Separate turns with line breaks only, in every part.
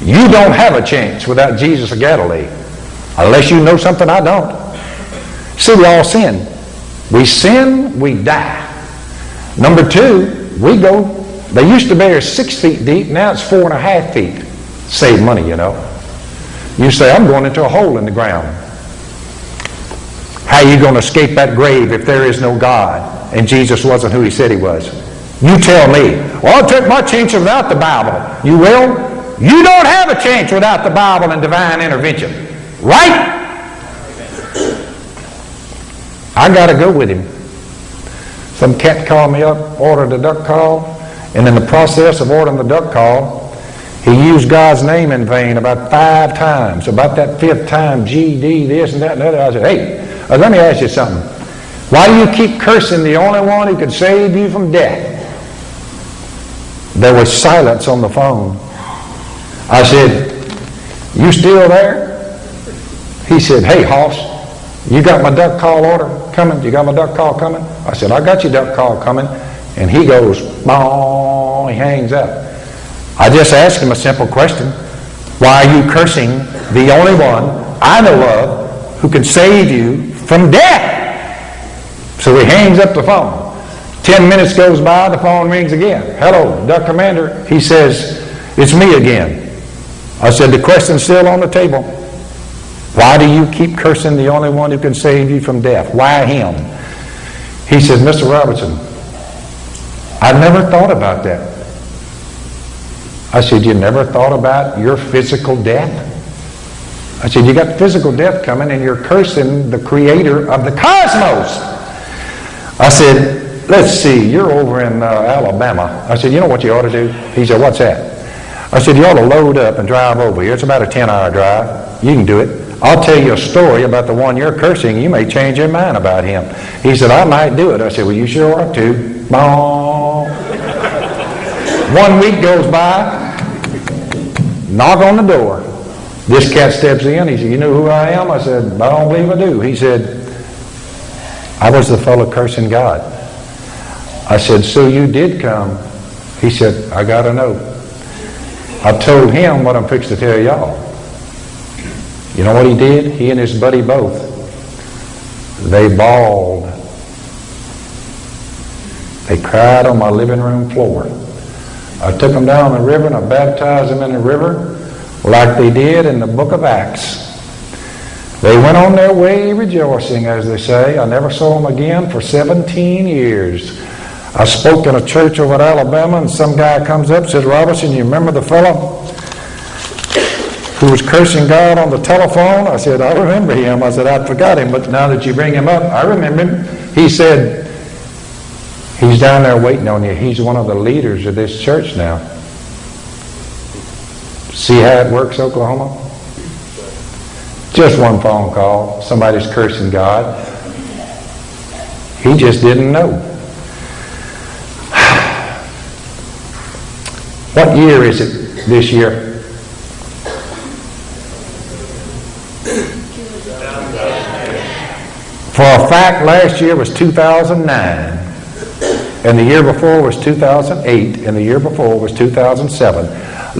You don't have a chance without Jesus of Galilee. Unless you know something I don't. See, we all sin. We sin, we die. Number two, we go, they used to bury 6 feet deep, now it's 4.5 feet. Save money, you know. You say, I'm going into a hole in the ground. How are you going to escape that grave if there is no God and Jesus wasn't who he said he was? You tell me. Well, I'll take my chance without the Bible. You will? You don't have a chance without the Bible and divine intervention. Right? I got to go with him. Some cat called me up, ordered a duck call, and in the process of ordering the duck call, he used God's name in vain about 5 times. About that 5th time, GD, this and that and the other. I said, hey, let me ask you something. Why do you keep cursing the only one who could save you from death? There was silence on the phone. I said, you still there? He said, hey, Hoss, you got my duck call order coming? You got my duck call coming? I said, I got your duck call coming. And he goes, boom, he hangs up. I just asked him a simple question. Why are you cursing the only one I know of who can save you from death? So he hangs up the phone. 10 minutes goes by, the phone rings again. Hello, Duck Commander. He says, it's me again. I said, the question's still on the table. Why do you keep cursing the only one who can save you from death? Why him? He said, Mr. Robertson, I never thought about that. I said, you never thought about your physical death? I said, you got physical death coming and you're cursing the creator of the cosmos. I said, let's see, you're over in Alabama. I said, you know what you ought to do? He said, what's that? I said, you ought to load up and drive over here. It's about a 10-hour drive. You can do it. I'll tell you a story about the one you're cursing. You may change your mind about him. He said, I might do it. I said, well, you sure ought to. Boom. 1 week goes by. Knock on the door. This cat steps in. He said, you know who I am? I said, I don't believe I do. He said, I was the fellow cursing God. I said, so you did come. He said, I got to know. I told him what I'm fixing to tell y'all. You know what he did? He and his buddy both. They bawled. They cried on my living room floor. I took them down the river and I baptized them in the river like they did in the book of Acts. They went on their way rejoicing, as they say. I never saw them again for 17 years. I spoke in a church over at Alabama, and some guy comes up and says, Robertson, you remember the fellow who was cursing God on the telephone? I said, I remember him. I said, I forgot him, but now that you bring him up, I remember him. He said, he's down there waiting on you. He's one of the leaders of this church now. See how it works, Oklahoma? Just one phone call. Somebody's cursing God. He just didn't know. What year is it this year? For a fact, last year was 2009. And the year before was 2008. And the year before was 2007.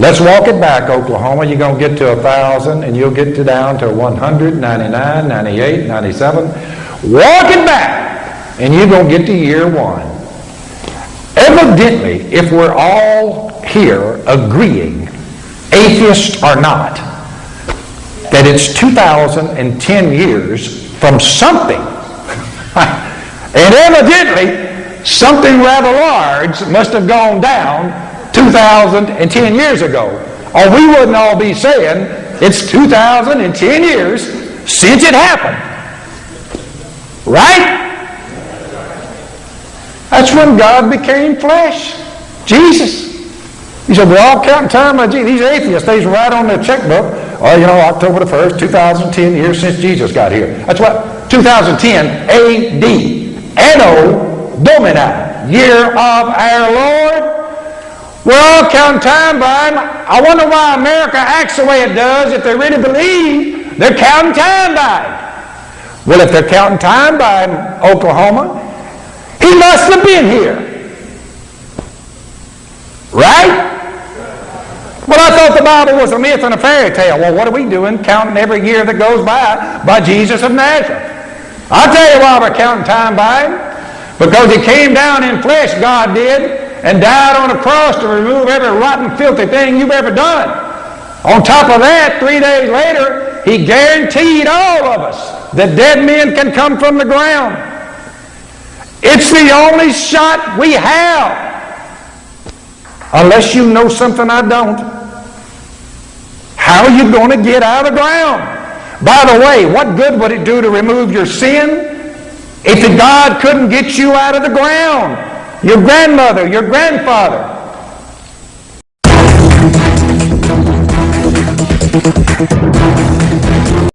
Let's walk it back, Oklahoma. You're going to get to 1,000 and you'll get to down to 100, 99, 98, 97. Walk it back and you're going to get to year 1. Evidently, if we're all here agreeing, atheist or not, that it's 2010 years from something. And evidently, something rather large must have gone down 2010 years ago. Or we wouldn't all be saying it's 2010 years since it happened. Right? That's when God became flesh. Jesus. He said, we're all counting time by Jesus. These atheists, they write on their checkbook, oh, you know, October the 1st, 2010 years since Jesus got here. That's what? 2010 A.D. Anno Domini, year of our Lord. We're all counting time by him. I wonder why America acts the way it does if they really believe they're counting time by him. Well, if they're counting time by him, Oklahoma, he must have been here. Right? Well, I thought the Bible was a myth and a fairy tale. Well, what are we doing counting every year that goes by Jesus of Nazareth? I'll tell you why we're counting time by him. Because he came down in flesh, God did, and died on a cross to remove every rotten, filthy thing you've ever done. On top of that, 3 days later, he guaranteed all of us that dead men can come from the ground. It's the only shot we have. Unless you know something I don't. How are you going to get out of the ground? By the way, what good would it do to remove your sin if God couldn't get you out of the ground? Your grandmother, your grandfather.